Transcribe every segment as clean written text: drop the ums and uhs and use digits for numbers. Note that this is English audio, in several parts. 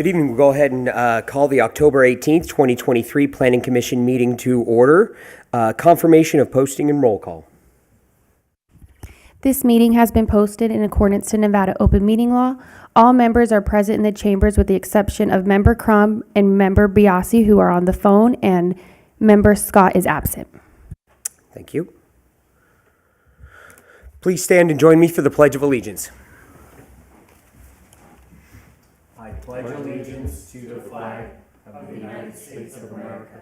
Good evening. We'll go ahead and call the October 18th, 2023 Planning Commission meeting to order. Confirmation of posting and roll call. This meeting has been posted in accordance to Nevada open meeting law. All members are present in the chambers with the exception of Member Crum and Member Biasi, who are on the phone, and Member Scott is absent. Thank you. Please stand and join me for the Pledge of Allegiance. I pledge allegiance to the flag of the United States of America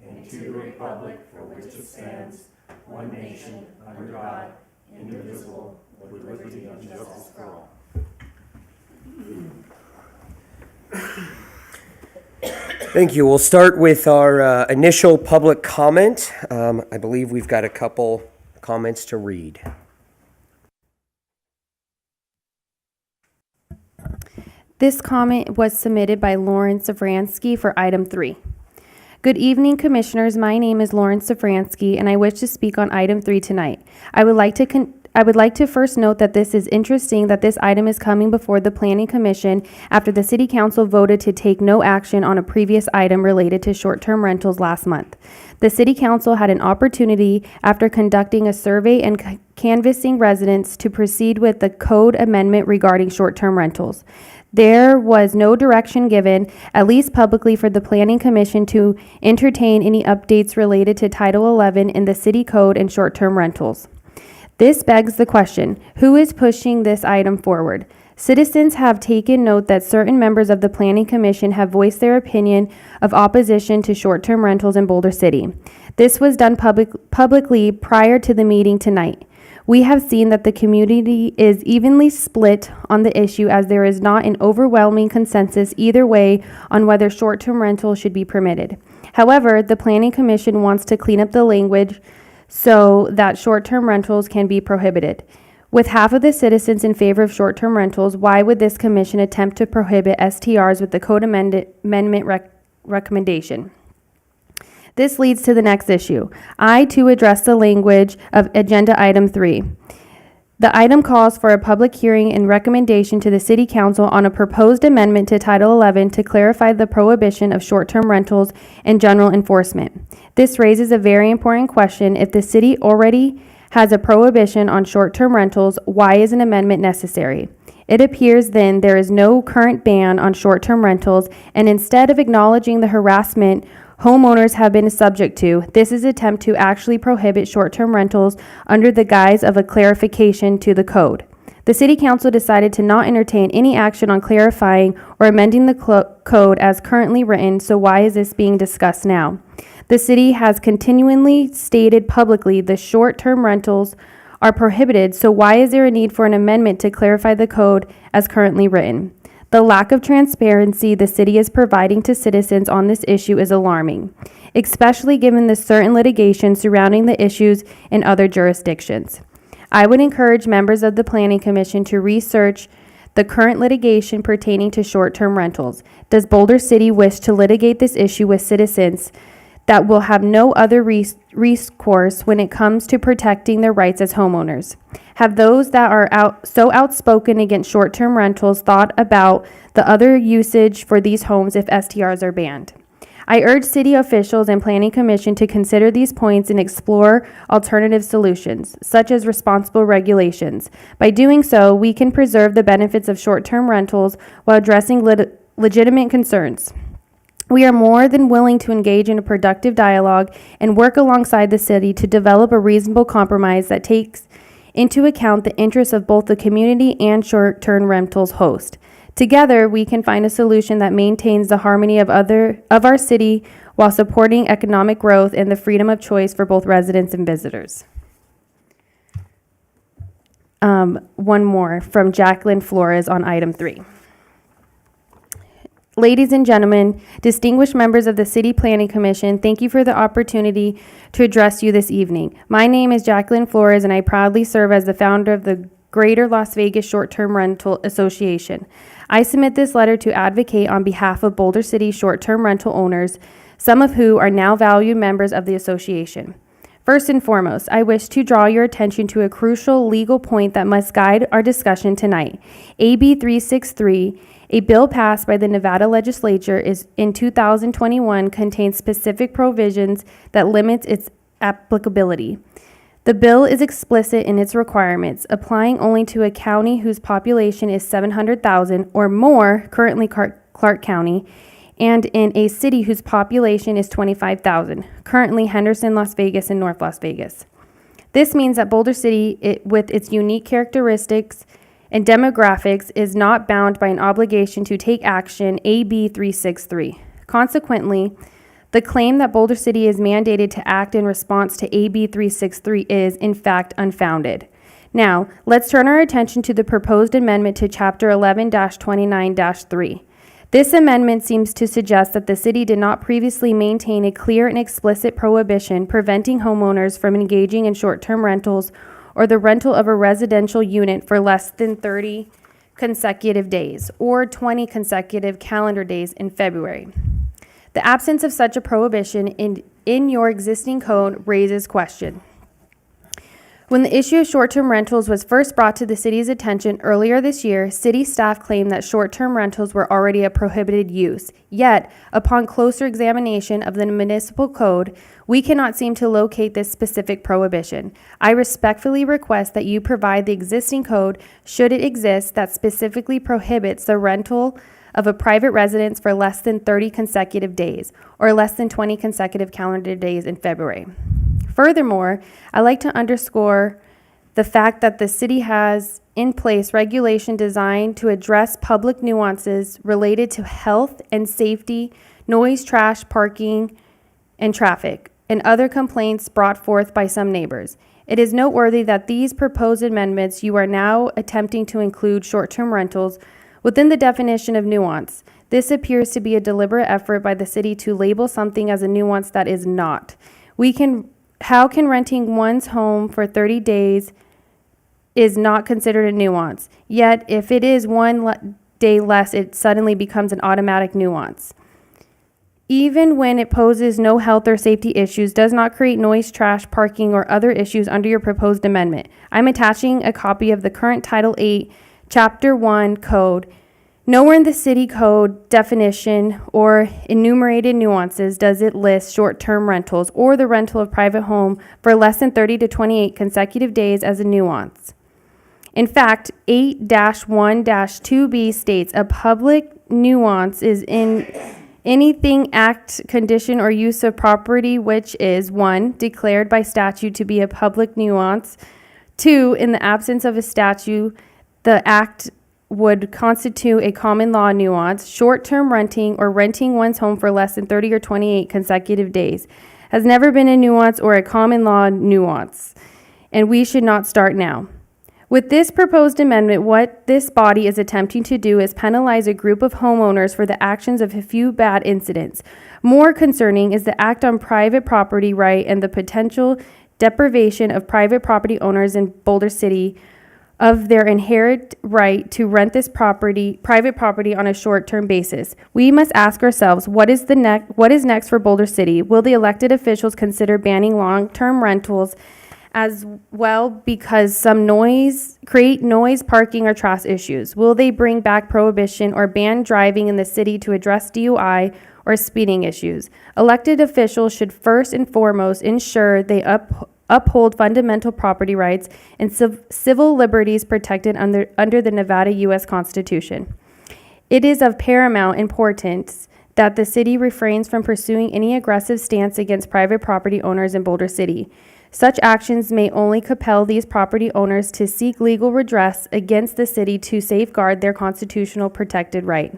and to the republic for which it stands, one nation, under God, indivisible, with liberty and justice for all. Thank you. We'll start with our initial public comment. I believe we've got a couple comments to read. This comment was submitted by Lauren Safransky for item 3. Good evening, Commissioners. My name is Lauren Safransky, and I wish to speak on item 3 tonight. I would like to first note that this is interesting that this item is coming before the Planning Commission after the City Council voted to take no action on a previous item related to short-term rentals last month. The City Council had an opportunity after conducting a survey and canvassing residents to proceed with the code amendment regarding short-term rentals. There was no direction given, at least publicly, for the Planning Commission to entertain any updates related to Title 11 in the City Code and short-term rentals. This begs the question, who is pushing this item forward? Citizens have taken note that certain members of the Planning Commission have voiced their opinion of opposition to short-term rentals in Boulder City. This was done publicly prior to the meeting tonight. We have seen that the community is evenly split on the issue, as there is not an overwhelming consensus either way on whether short-term rentals should be permitted. However, the Planning Commission wants to clean up the language so that short-term rentals can be prohibited. With half of the citizens in favor of short-term rentals, why would this commission attempt to prohibit STRs with the code amendment recommendation? This leads to the next issue. I, too, address the language of Agenda Item 3. The item calls for a public hearing and recommendation to the City Council on a proposed amendment to Title 11 to clarify the prohibition of short-term rentals and general enforcement. This raises a very important question. If the city already has a prohibition on short-term rentals, why is an amendment necessary? It appears then there is no current ban on short-term rentals, and instead of acknowledging the harassment homeowners have been subject to, this is an attempt to actually prohibit short-term rentals under the guise of a clarification to the code. The City Council decided to not entertain any action on clarifying or amending the code as currently written, so why is this being discussed now? The city has continually stated publicly the short-term rentals are prohibited, so why is there a need for an amendment to clarify the code as currently written? The lack of transparency the city is providing to citizens on this issue is alarming, especially given the certain litigation surrounding the issues in other jurisdictions. I would encourage members of the Planning Commission to research the current litigation pertaining to short-term rentals. Does Boulder City wish to litigate this issue with citizens that will have no other recourse when it comes to protecting their rights as homeowners? Have those that are so outspoken against short-term rentals thought about the other usage for these homes if STRs are banned? I urge city officials and Planning Commission to consider these points and explore alternative solutions, such as responsible regulations. By doing so, we can preserve the benefits of short-term rentals while addressing legitimate concerns. We are more than willing to engage in a productive dialogue and work alongside the city to develop a reasonable compromise that takes into account the interests of both the community and short-term rentals host. Together, we can find a solution that maintains the harmony of our city while supporting economic growth and the freedom of choice for both residents and visitors. One more from Jacqueline Flores on item 3. Ladies and gentlemen, distinguished members of the City Planning Commission, thank you for the opportunity to address you this evening. My name is Jacqueline Flores, and I proudly serve as the founder of the Greater Las Vegas Short-Term Rental Association. I submit this letter to advocate on behalf of Boulder City short-term rental owners, some of who are now valued members of the association. First and foremost, I wish to draw your attention to a crucial legal point that must guide our discussion tonight. AB 363 A bill passed by the Nevada legislature in 2021 contains specific provisions that limits its applicability. The bill is explicit in its requirements, applying only to a county whose population is 700,000 or more, currently Clark County, and in a city whose population is 25,000, currently Henderson, Las Vegas, and North Las Vegas. This means that Boulder City, with its unique characteristics and demographics, is not bound by an obligation to take action AB 363. Consequently, the claim that Boulder City is mandated to act in response to AB 363 is, in fact, unfounded. Now, let's turn our attention to the proposed amendment to Chapter 11-29-3. This amendment seems to suggest that the city did not previously maintain a clear and explicit prohibition preventing homeowners from engaging in short-term rentals or the rental of a residential unit for less than 30 consecutive days or 20 consecutive calendar days in February. The absence of such a prohibition in your existing code raises question. When the issue of short-term rentals was first brought to the city's attention earlier this year, city staff claimed that short-term rentals were already a prohibited use. Yet, upon closer examination of the municipal code, we cannot seem to locate this specific prohibition. I respectfully request that you provide the existing code, should it exist, that specifically prohibits the rental of a private residence for less than 30 consecutive days or less than 20 consecutive calendar days in February. Furthermore, I'd like to underscore the fact that the city has in place regulation designed to address public nuances related to health and safety, noise, trash, parking, and traffic, and other complaints brought forth by some neighbors. It is noteworthy that these proposed amendments you are now attempting to include short-term rentals within the definition of nuance. This appears to be a deliberate effort by the city to label something as a nuance that is not. How can renting one's home for 30 days is not considered a nuance? Yet, if it is one day less, it suddenly becomes an automatic nuance. Even when it poses no health or safety issues, does not create noise, trash, parking, or other issues under your proposed amendment. I'm attaching a copy of the current Title 8, Chapter 1 code. Nowhere in the city code definition or enumerated nuances does it list short-term rentals or the rental of private home for less than 30 to 28 consecutive days as a nuance. In fact, 8-1-2B states a public nuance is in anything, act, condition, or use of property which is 1. Declared by statute to be a public nuance. 2. In the absence of a statute, the act would constitute a common law nuance. Short-term renting or renting one's home for less than 30 or 28 consecutive days has never been a nuance or a common law nuance, and we should not start now. With this proposed amendment, what this body is attempting to do is penalize a group of homeowners for the actions of a few bad incidents. More concerning is the act on private property right and the potential deprivation of private property owners in Boulder City of their inherent right to rent this private property on a short-term basis. We must ask ourselves, what is next for Boulder City? Will the elected officials consider banning long-term rentals as well because some create noise, parking, or trash issues? Will they bring back prohibition or ban driving in the city to address DUI or speeding issues? Elected officials should first and foremost ensure they uphold fundamental property rights and civil liberties protected under the Nevada U.S. Constitution. It is of paramount importance that the city refrains from pursuing any aggressive stance against private property owners in Boulder City. Such actions may only compel these property owners to seek legal redress against the city to safeguard their constitutional protected right.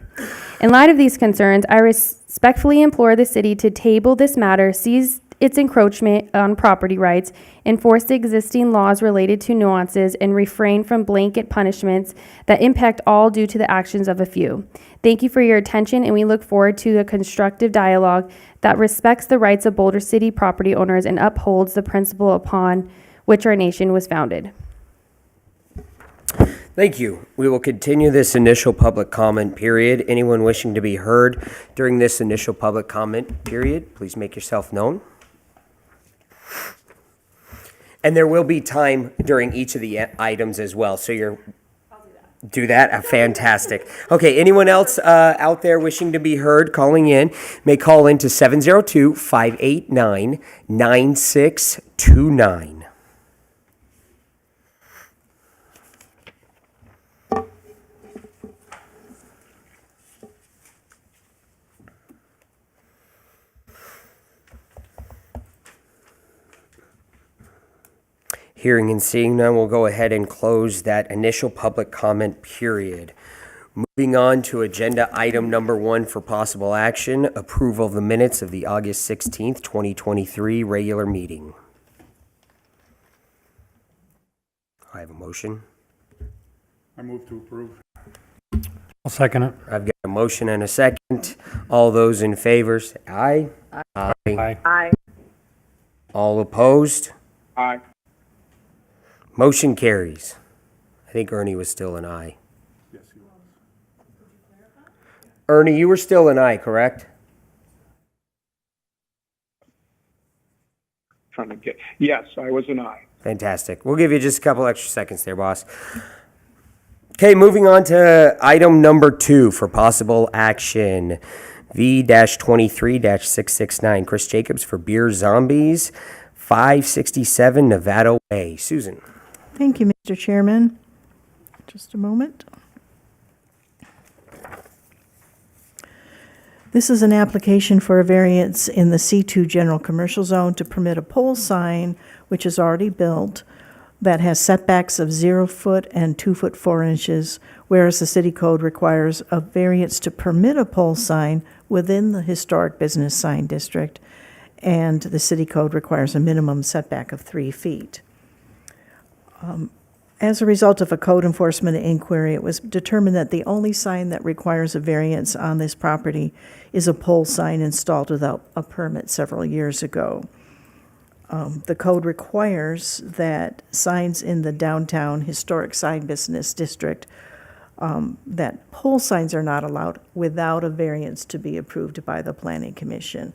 In light of these concerns, I respectfully implore the city to table this matter, cease its encroachment on property rights, enforce the existing laws related to nuances, and refrain from blanket punishments that impact all due to the actions of a few. Thank you for your attention, and we look forward to a constructive dialogue that respects the rights of Boulder City property owners and upholds the principle upon which our nation was founded. Thank you. We will continue this initial public comment period. Anyone wishing to be heard during this initial public comment period, please make yourself known. And there will be time during each of the items as well, so Do that? Fantastic. Okay, anyone else out there wishing to be heard calling in may call in to 702-589-9629. Hearing and seeing none, we'll go ahead and close that initial public comment period. Moving on to agenda item number 1 for possible action, approval of the minutes of the August 16th, 2023 regular meeting. I have a motion. I move to approve. I'll second it. I've got a motion and a second. All those in favor, say aye. Aye. Aye. All opposed? Aye. Motion carries. I think Ernie was still an aye. Yes, he was. Ernie, you were still an aye, correct? Trying to get, yes, I was an aye. Fantastic. We'll give you just a couple extra seconds there, boss. Okay, moving on to item number 2 for possible action. V-23-669. Chris Jacobs for Beer Zombies, 567 Nevada Way. Susan. Thank you, Mr. Chairman. Just a moment. This is an application for a variance in the C2 General Commercial Zone to permit a pole sign, which is already built, that has setbacks of 0 foot and 2 foot 4 inches, whereas the city code requires a variance to permit a pole sign within the historic business sign district, and the city code requires a minimum setback of 3 feet. As a result of a code enforcement inquiry, it was determined that the only sign that requires a variance on this property is a pole sign installed without a permit several years ago. The code requires that signs in the downtown historic sign business district, that pole signs are not allowed without a variance to be approved by the Planning Commission.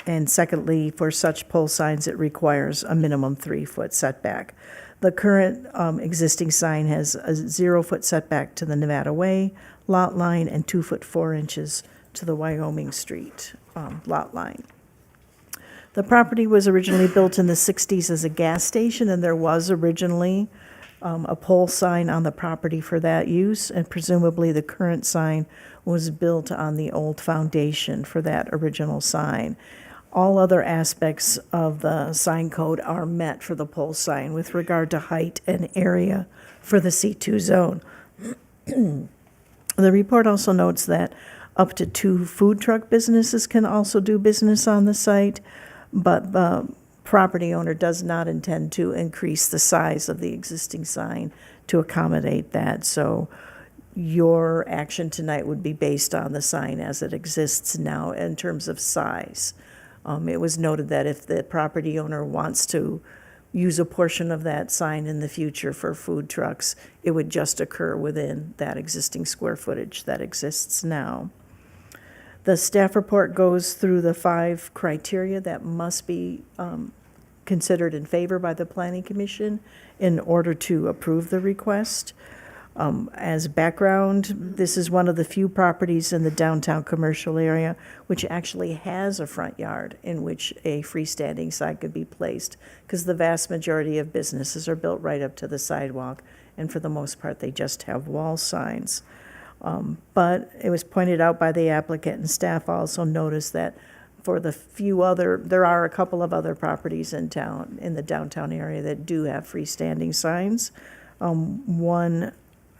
And secondly, for such pole signs, it requires a minimum 3 foot setback. The current existing sign has a 0 foot setback to the Nevada Way lot line and 2 foot 4 inches to the Wyoming Street lot line. The property was originally built in the 60s as a gas station, and there was originally a pole sign on the property for that use, and presumably the current sign was built on the old foundation for that original sign. All other aspects of the sign code are met for the pole sign with regard to height and area for the C2 zone. The report also notes that up to 2 food truck businesses can also do business on the site, but the property owner does not intend to increase the size of the existing sign to accommodate that. So your action tonight would be based on the sign as it exists now in terms of size. It was noted that if the property owner wants to use a portion of that sign in the future for food trucks, it would just occur within that existing square footage that exists now. The staff report goes through the 5 criteria that must be considered in favor by the Planning Commission in order to approve the request. As background, this is one of the few properties in the downtown commercial area which actually has a front yard in which a freestanding sign could be placed, because the vast majority of businesses are built right up to the sidewalk, and for the most part, they just have wall signs. But it was pointed out by the applicant, and staff also noticed that for the there are a couple of other properties in town, in the downtown area, that do have freestanding signs. One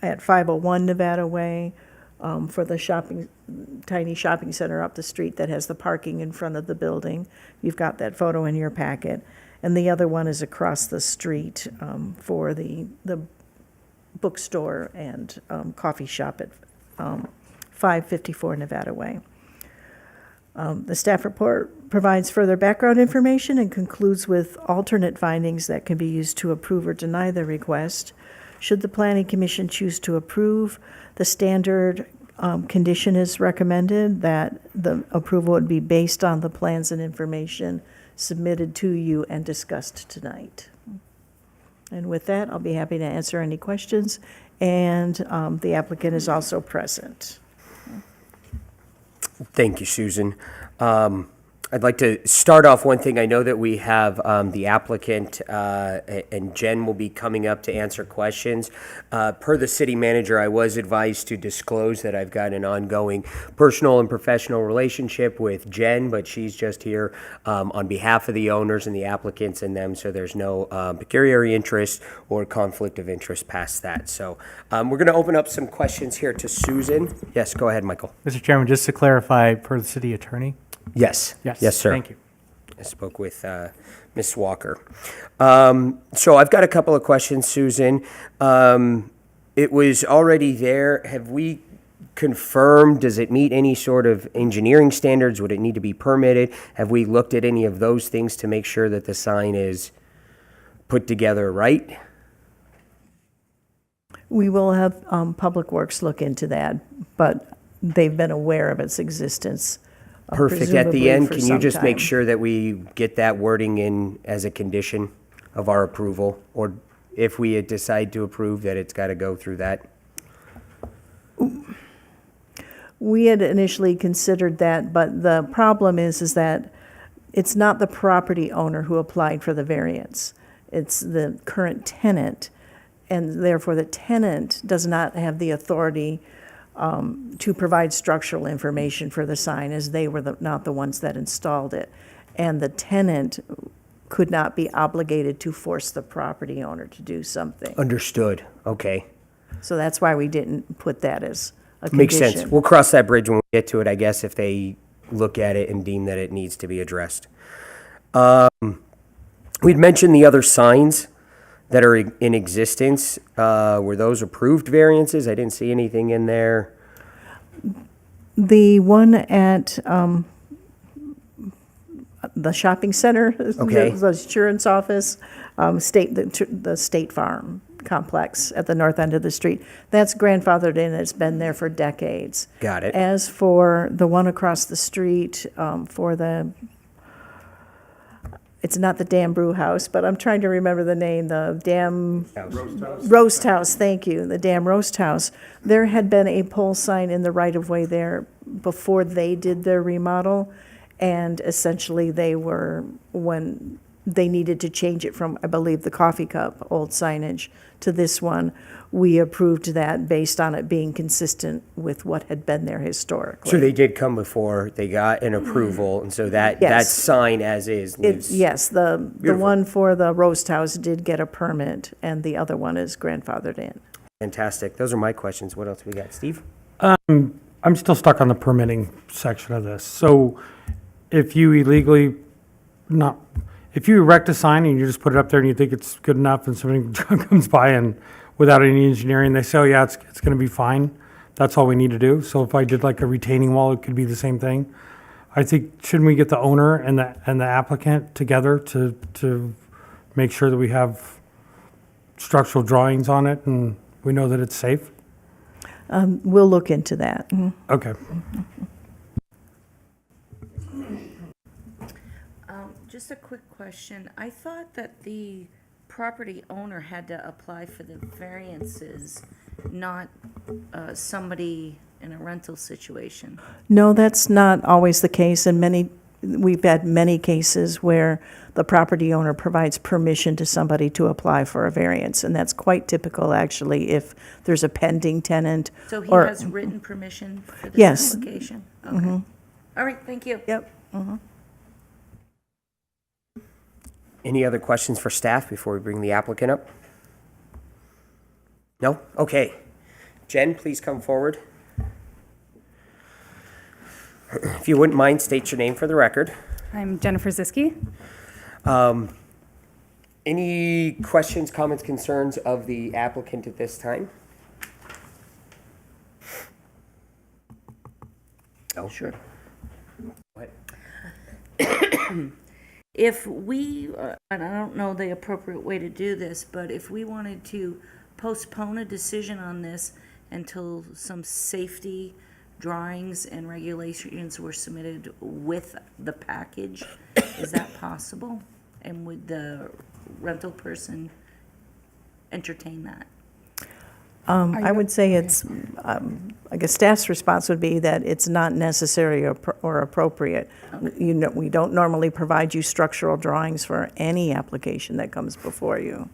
at 501 Nevada Way, for the tiny shopping center up the street that has the parking in front of the building. You've got that photo in your packet. And the other one is across the street for the bookstore and coffee shop at 554 Nevada Way. The staff report provides further background information and concludes with alternate findings that can be used to approve or deny the request. Should the Planning Commission choose to approve, the standard condition is recommended that the approval would be based on the plans and information submitted to you and discussed tonight. And with that, I'll be happy to answer any questions, and the applicant is also present. Thank you, Susan. I'd like to start off one thing. I know that we have the applicant and Jen will be coming up to answer questions. Per the city manager, I was advised to disclose that I've got an ongoing personal and professional relationship with Jen, but she's just here on behalf of the owners and the applicants and them, so there's no pecuniary interest or conflict of interest past that. So we're going to open up some questions here to Susan. Yes, go ahead, Michael. Mr. Chairman, just to clarify, per the city attorney? Yes. Yes, sir. Thank you. I spoke with Ms. Walker. So I've got a couple of questions, Susan. It was already there. Have we confirmed, does it meet any sort of engineering standards? Would it need to be permitted? Have we looked at any of those things to make sure that the sign is put together right? We will have Public Works look into that, but they've been aware of its existence. Perfect. At the presumably end, for can you some just make time. sure that we get that wording in as a condition of our approval? Or if we decide to approve, that it's got to go through that? We had initially considered that, but the problem is that it's not the property owner who applied for the variance. It's the current tenant, and therefore the tenant does not have the authority to provide structural information for the sign, as they were not the ones that installed it. And the tenant could not be obligated to force the property owner to do something. Understood. Okay. So that's why we didn't put that as a condition. Makes sense. We'll cross that bridge when we get to it, I guess, if they look at it and deem that it needs to be addressed. We'd mentioned the other signs that are in existence. Were those approved variances? I didn't see anything in there. The one at the shopping center, Okay. the insurance office, the State Farm complex at the north end of the street, that's grandfathered in. It's been there for decades. Got it. As for the one across the street, it's not the Dam Brew House, but I'm trying to remember the name, the Dam Roast House, thank you, the Dam Roast House. There had been a pole sign in the right-of-way there before they did their remodel, and essentially when they needed to change it from, I believe, the coffee cup, old signage, to this one, we approved that based on it being consistent with what had been there historically. So they did come before, they got an approval, and so that Yes. sign as is lives. Yes, the Beautiful. one for the roast house did get a permit, and the other one is grandfathered in. Fantastic. Those are my questions. What else we got? Steve? I'm still stuck on the permitting section of this. So if you if you erect a sign and you just put it up there and you think it's good enough and somebody comes by and without any engineering, they say, oh yeah, it's going to be fine. That's all we need to do. So if I did like a retaining wall, it could be the same thing. I think, shouldn't we get the owner and the applicant together to make sure that we have structural drawings on it and we know that it's safe? We'll look into that. Okay. Just a quick question. I thought that the property owner had to apply for the variances, not somebody in a rental situation. No, that's not always the case, and we've had many cases where the property owner provides permission to somebody to apply for a variance, and that's quite typical, actually, if there's a pending tenant. So he or- has written permission for this Yes. application? Okay. All right, thank you. Yep. Any other questions for staff before we bring the applicant up? No? Okay. Jen, please come forward. If you wouldn't mind, state your name for the record. I'm Jennifer Ziske. Any questions, comments, concerns of the applicant at this time? Oh, sure. What? If we, and I don't know the appropriate way to do this, but if we wanted to postpone a decision on this until some safety drawings and regulations were submitted with the package, is that possible? And would the rental person entertain that? I would say it's, I guess staff's response would be that it's not necessary or appropriate. You know, we don't normally provide you structural drawings for any application that comes before you.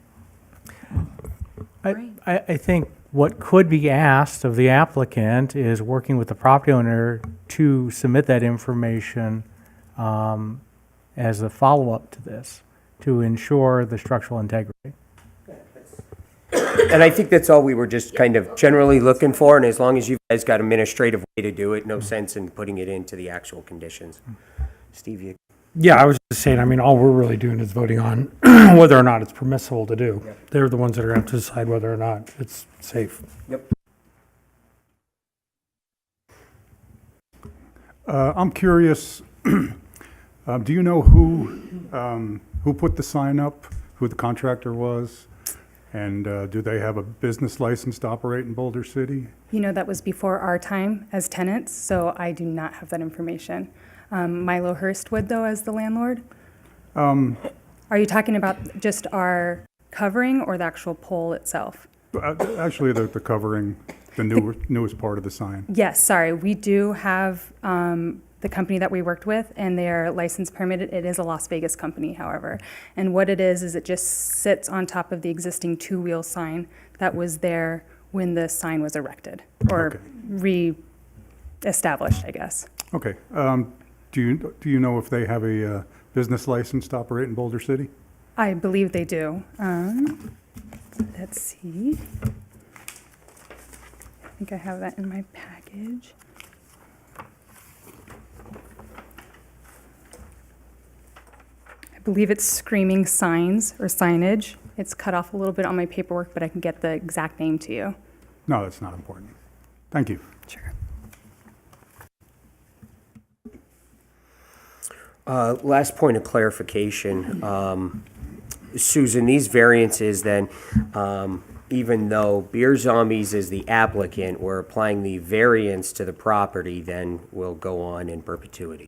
I think what could be asked of the applicant is working with the property owner to submit that information as a follow-up to this, to ensure the structural integrity. And I think that's all we were just kind of generally looking for, and as long as you guys got administrative way to do it, no sense in putting it into the actual conditions. Steve, you? Yeah, I was just saying, I mean, all we're really doing is voting on whether or not it's permissible to do. They're the ones that are going to have to decide whether or not it's safe. Yep. I'm curious, do you know who put the sign up, who the contractor was? And do they have a business license to operate in Boulder City? You know, that was before our time as tenants, so I do not have that information. Milo Hurst would, though, as the landlord. Are you talking about just our covering or the actual pole itself? Actually, the covering, the newest part of the sign. Yes, sorry. We do have the company that we worked with, and they are license permitted. It is a Las Vegas company, however. And what it is it just sits on top of the existing two-wheel sign that was there when the sign was erected or Okay. re-established, I guess. Okay. Do you know if they have a business license to operate in Boulder City? I believe they do. Let's see. I think I have that in my package. I believe it's Screaming Signs or Signage. It's cut off a little bit on my paperwork, but I can get the exact name to you. No, that's not important. Thank you. Sure. Last point of clarification, Susan, these variances then, even though Beer Zombies is the applicant, we're applying the variance to the property, then will go on in perpetuity.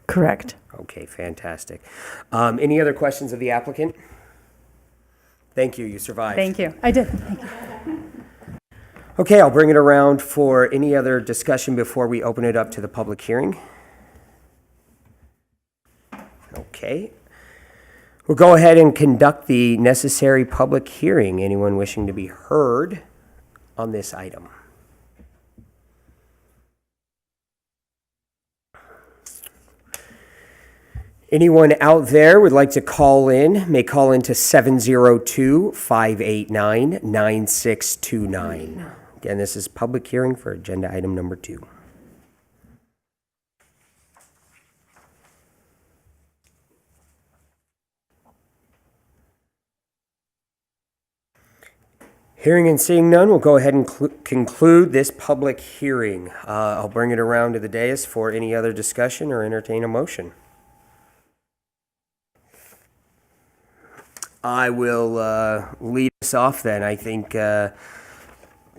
Correct. Okay, fantastic. Any other questions of the applicant? Thank you, you survived. Thank you. I did. Thank you. Okay, I'll bring it around for any other discussion before we open it up to the public hearing. Okay. We'll go ahead and conduct the necessary public hearing. Anyone wishing to be heard on this item? Anyone out there would like to call in, may call into 702-589-9629. Again, this is public hearing for agenda item number 2. Hearing and seeing none, we'll go ahead and conclude this public hearing. I'll bring it around to the dais for any other discussion or entertain a motion. I will lead us off then. I think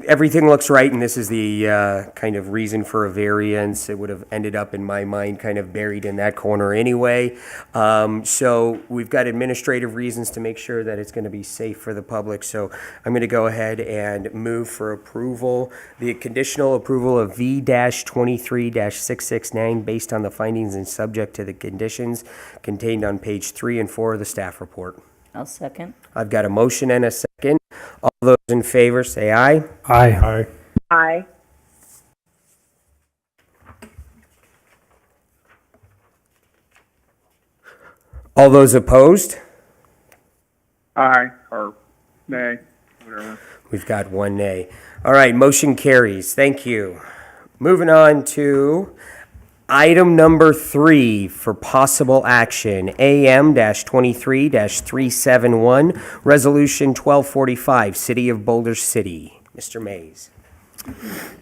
everything looks right, and this is the kind of reason for a variance. It would have ended up, in my mind, kind of buried in that corner anyway. So we've got administrative reasons to make sure that it's going to be safe for the public. So I'm going to go ahead and move for approval, the conditional approval of V-23-669 based on the findings and subject to the conditions contained on page 3 and 4 of the staff report. I'll second. I've got a motion and a second. All those in favor say aye. Aye. Aye. Aye. All those opposed? Aye, or nay, whatever. We've got one nay. All right, motion carries. Thank you. Moving on to item number 3 for possible action, AM-23-371, Resolution 1245, City of Boulder City. Mr. Mays.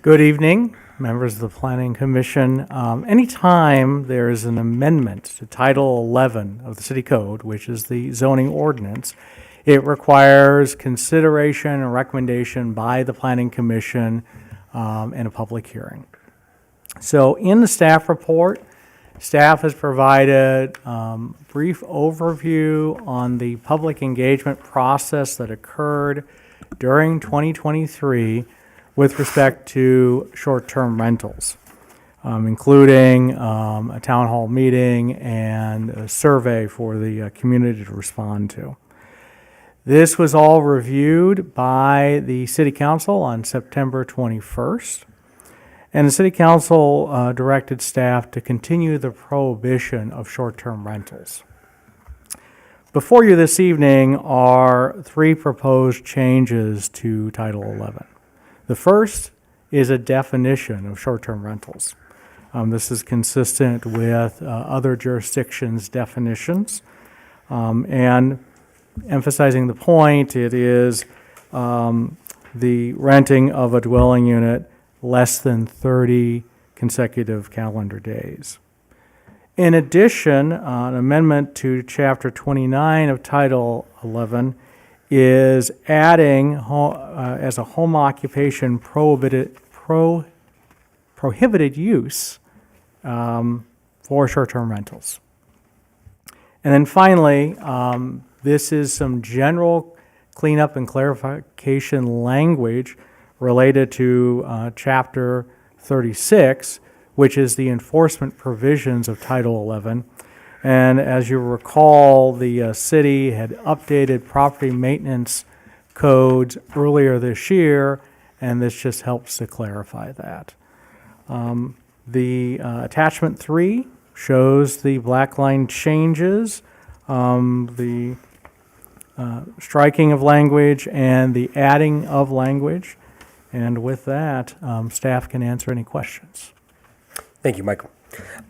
Good evening, members of the Planning Commission. Anytime there is an amendment to Title 11 of the City Code, which is the zoning ordinance, it requires consideration and recommendation by the Planning Commission in a public hearing. So in the staff report, Staff has provided brief overview on the public engagement process that occurred during 2023 with respect to short-term rentals, including a town hall meeting and a survey for the community to respond to. This was all reviewed by the City Council on September 21st. And the City Council directed staff to continue the prohibition of short-term rentals. Before you this evening are 3 proposed changes to Title 11. The first is a definition of short-term rentals. This is consistent with other jurisdictions' definitions. And emphasizing the point, it is the renting of a dwelling unit less than 30 consecutive calendar days. In addition, an amendment to Chapter 29 of Title 11 is adding as a home occupation prohibited use for short-term rentals. And then finally, this is some general cleanup and clarification language related to Chapter 36, which is the enforcement provisions of Title 11. And as you recall, the city had updated property maintenance codes earlier this year, and this just helps to clarify that. The attachment 3 shows the black line changes, the striking of language and the adding of language. And with that, staff can answer any questions. Thank you, Michael.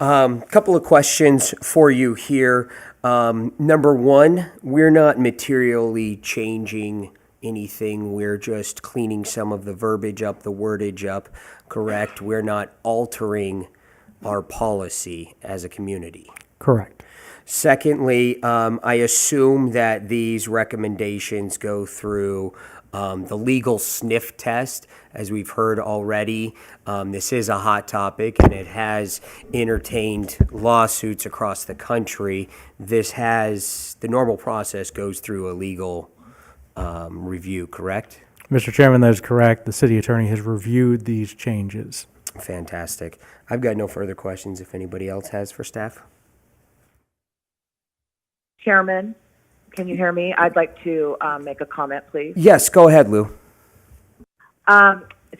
Couple of questions for you here. Number one, we're not materially changing anything. We're just cleaning some of the verbiage up, the wordage up, correct? We're not altering our policy as a community. Correct. Secondly, I assume that these recommendations go through the legal sniff test, as we've heard already. This is a hot topic, and it has entertained lawsuits across the country. The normal process goes through a legal review, correct? Mr. Chairman, that is correct. The city attorney has reviewed these changes. Fantastic. I've got no further questions if anybody else has for staff. Chairman, can you hear me? I'd like to make a comment, please. Yes, go ahead, Lou.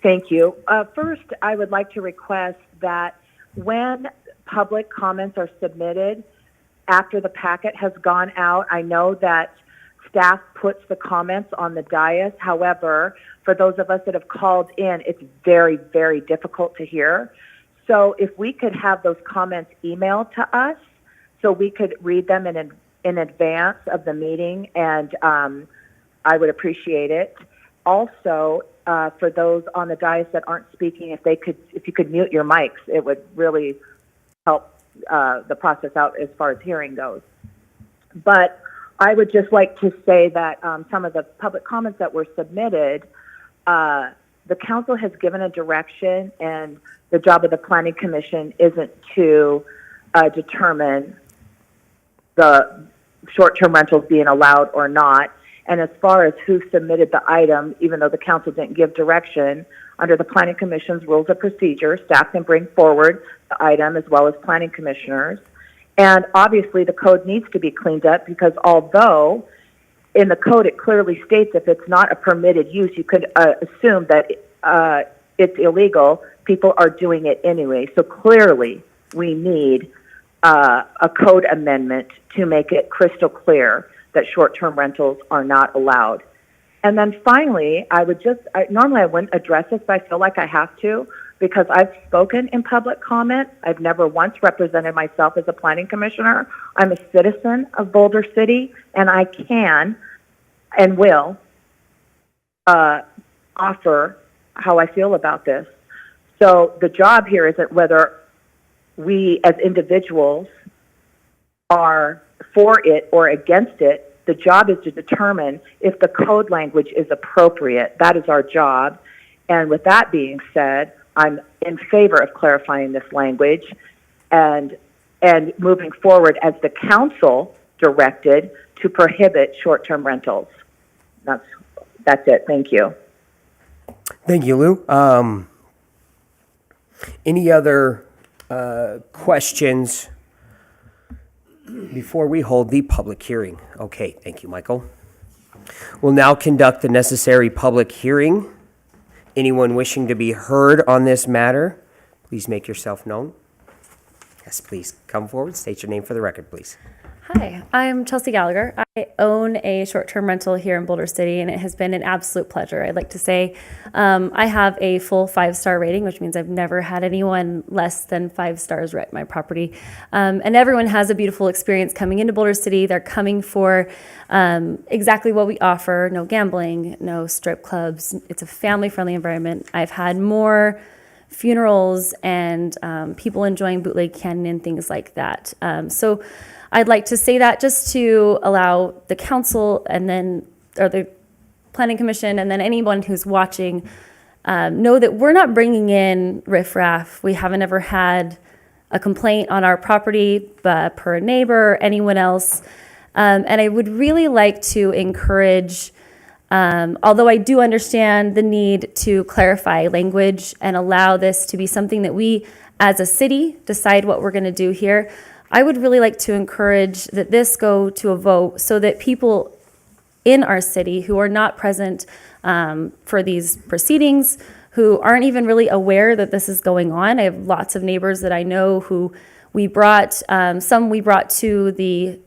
Thank you. First, I would like to request that when public comments are submitted after the packet has gone out, I know that staff puts the comments on the dais. However, for those of us that have called in, it's very, very difficult to hear. So if we could have those comments emailed to us so we could read them in advance of the meeting, and I would appreciate it. Also, for those on the dais that aren't speaking, if you could mute your mics, it would really help the process out as far as hearing goes. But I would just like to say that some of the public comments that were submitted, the council has given a direction, and the job of the Planning Commission isn't to determine the short-term rentals being allowed or not. And as far as who submitted the item, even though the council didn't give direction, under the Planning Commission's rules of procedure, staff can bring forward the item as well as planning commissioners. And obviously the code needs to be cleaned up, because although in the code it clearly states if it's not a permitted use, you could assume that it's illegal. People are doing it anyway. So clearly we need a code amendment to make it crystal clear that short-term rentals are not allowed. And then finally, normally I wouldn't address this, but I feel like I have to, because I've spoken in public comment. I've never once represented myself as a planning commissioner. I'm a citizen of Boulder City, and I can and will offer how I feel about this. So the job here isn't whether we as individuals are for it or against it. The job is to determine if the code language is appropriate. That is our job. And with that being said, I'm in favor of clarifying this language. And and moving forward as the council directed to prohibit short-term rentals. That's it. Thank you. Thank you, Lou. Any other questions before we hold the public hearing? Okay, thank you, Michael. We'll now conduct the necessary public hearing. Anyone wishing to be heard on this matter, please make yourself known. Yes, please come forward. State your name for the record, please. Hi, I'm Chelsea Gallagher. I own a short-term rental here in Boulder City, and it has been an absolute pleasure. I'd like to say I have a full 5-star rating, which means I've never had anyone less than 5 stars rent my property. And everyone has a beautiful experience coming into Boulder City. They're coming for exactly what we offer: no gambling, no strip clubs. It's a family-friendly environment. I've had more funerals and people enjoying Bootleg Canyon and things like that. So I'd like to say that just to allow the council and then, or the planning commission, and then anyone who's watching, know that we're not bringing in riffraff. We haven't ever had a complaint on our property per a neighbor or anyone else. And I would really like to encourage, although I do understand the need to clarify language and allow this to be something that we as a city decide what we're going to do here, I would really like to encourage that this go to a vote so that people in our city who are not present for these proceedings, who aren't even really aware that this is going on. I have lots of neighbors that I know who we brought to the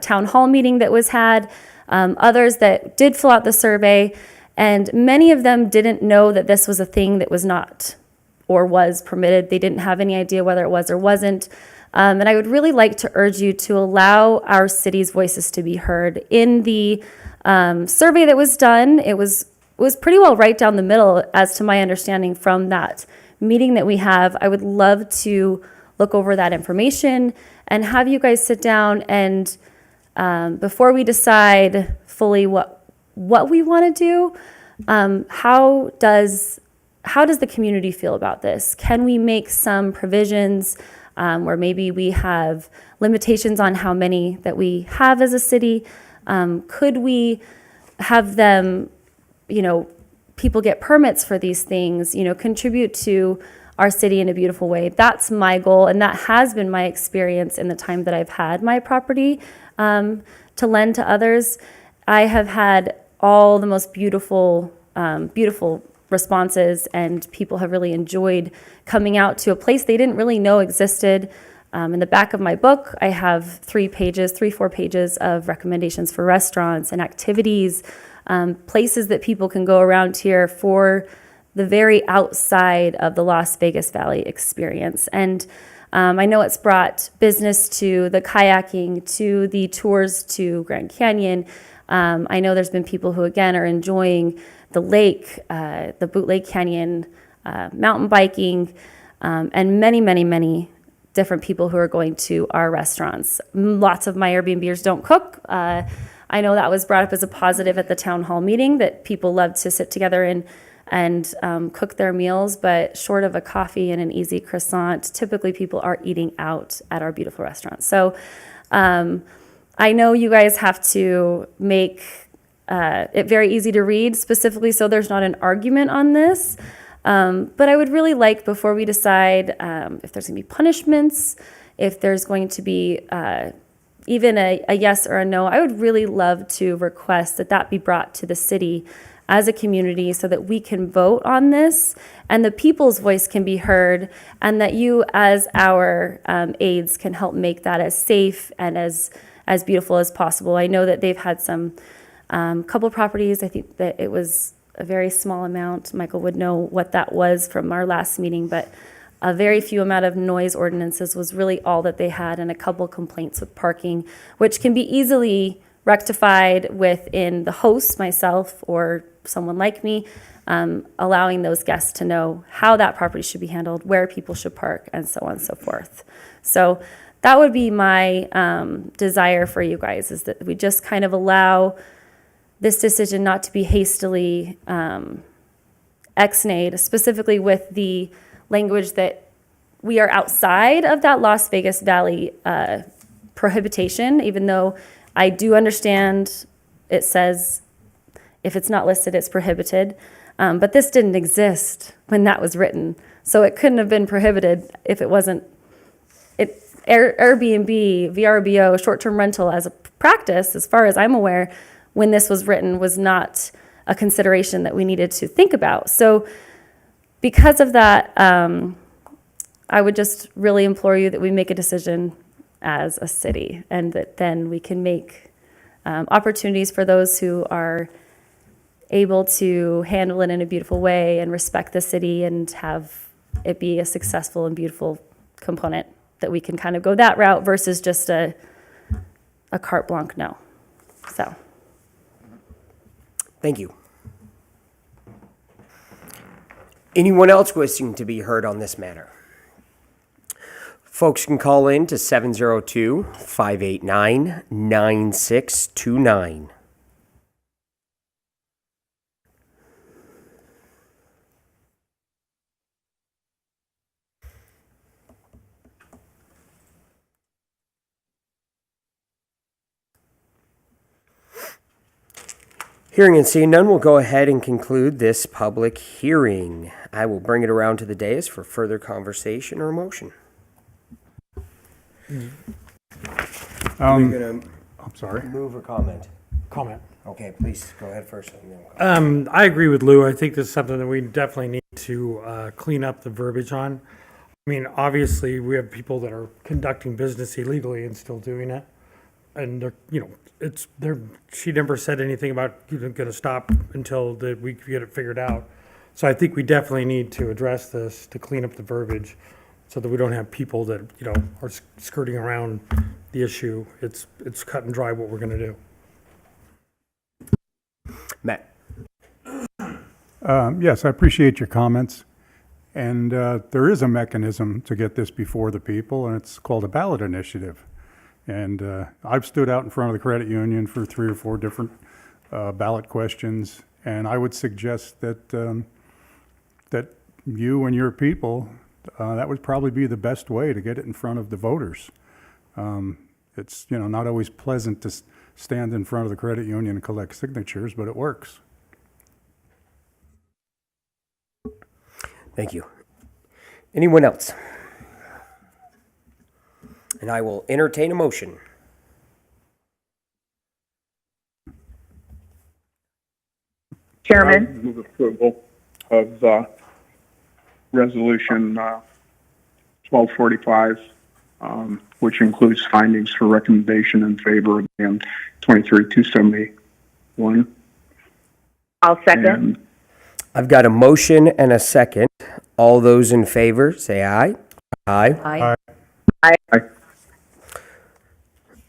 town hall meeting that was had, others that did fill out the survey, and many of them didn't know that this was a thing that was not or was permitted. They didn't have any idea whether it was or wasn't. And I would really like to urge you to allow our city's voices to be heard. In the survey that was done, it was pretty well right down the middle, as to my understanding from that meeting that we have. I would love to look over that information and have you guys sit down and before we decide fully what we want to do, how does the community feel about this? Can we make some provisions where maybe we have limitations on how many that we have as a city? Could we have them, people get permits for these things, contribute to our city in a beautiful way? That's my goal, and that has been my experience in the time that I've had my property to lend to others. I have had all the most beautiful responses, and people have really enjoyed coming out to a place they didn't really know existed. In the back of my book, I have 4 pages of recommendations for restaurants and activities, places that people can go around here for the very outside of the Las Vegas Valley experience. And I know it's brought business to the kayaking, to the tours to Grand Canyon. I know there's been people who, again, are enjoying the lake, the Bootleg Canyon, mountain biking, and many, many, many different people who are going to our restaurants. Lots of my Airbnbers don't cook. I know that was brought up as a positive at the town hall meeting, that people love to sit together and cook their meals, but short of a coffee and an easy croissant, typically people are eating out at our beautiful restaurants. So I know you guys have to make it very easy to read, specifically so there's not an argument on this. But I would really like, before we decide if there's going to be punishments, if there's going to be even a yes or a no, I would really love to request that be brought to the city as a community so that we can vote on this and the people's voice can be heard, and that you as our aides can help make that as safe and as beautiful as possible. I know that they've had some couple properties. I think that it was a very small amount. Michael would know what that was from our last meeting, but a very few amount of noise ordinances was really all that they had, and a couple complaints with parking, which can be easily rectified within the host, myself, or someone like me, allowing those guests to know how that property should be handled, where people should park, and so on and so forth. So that would be my desire for you guys, is that we just kind of allow this decision not to be hastily ex-nayed, specifically with the language that we are outside of that Las Vegas Valley prohibition, even though I do understand it says if it's not listed, it's prohibited. But this didn't exist when that was written. So it couldn't have been prohibited if it wasn't. Airbnb, VRBO, short-term rental as a practice, as far as I'm aware, when this was written, was not a consideration that we needed to think about. So because of that, I would just really implore you that we make a decision as a city, and that then we can make opportunities for those who are able to handle it in a beautiful way and respect the city and have it be a successful and beautiful component, that we can kind of go that route versus just a carte blanche no. So. Thank you. Anyone else wishing to be heard on this matter? Folks can call in to 702-589-9629. Hearing and seeing none, we'll go ahead and conclude this public hearing. I will bring it around to the dais for further conversation or motion. I'm sorry. Move or comment? Comment. Okay, please go ahead first. I agree with Lou. I think this is something that we definitely need to clean up the verbiage on. I mean, obviously, we have people that are conducting business illegally and still doing it. And they're, she never said anything about going to stop until we get it figured out. So I think we definitely need to address this to clean up the verbiage so that we don't have people that, are skirting around the issue. It's cut and dry what we're going to do. Matt. Yes, I appreciate your comments. And there is a mechanism to get this before the people, and it's called a ballot initiative. And I've stood out in front of the credit union for 3 or 4 different ballot questions, and I would suggest that that you and your people, that would probably be the best way to get it in front of the voters. It's not always pleasant to stand in front of the credit union and collect signatures, but it works. Thank you. Anyone else? And I will entertain a motion. Chairman, Move approval of Resolution 1245, which includes findings for recommendation in favor of AM 23-271. I'll second. And I've got a motion and a second. All those in favor, say aye. Aye. Aye.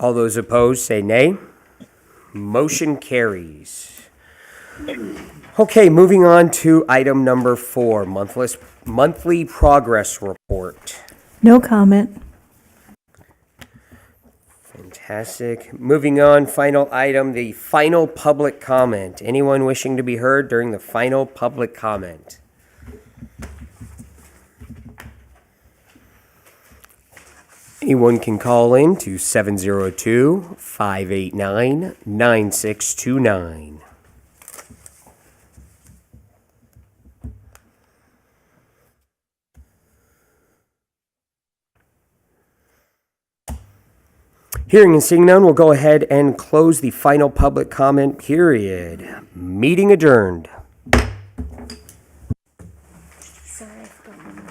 All those opposed, say nay. Motion carries. Okay, moving on to item number 4, monthly progress report. No comment. Fantastic. Moving on, final item, the final public comment. Anyone wishing to be heard during the final public comment? Anyone can call in to 702-589-9629. Hearing and seeing none, we'll go ahead and close the final public comment period. Meeting adjourned.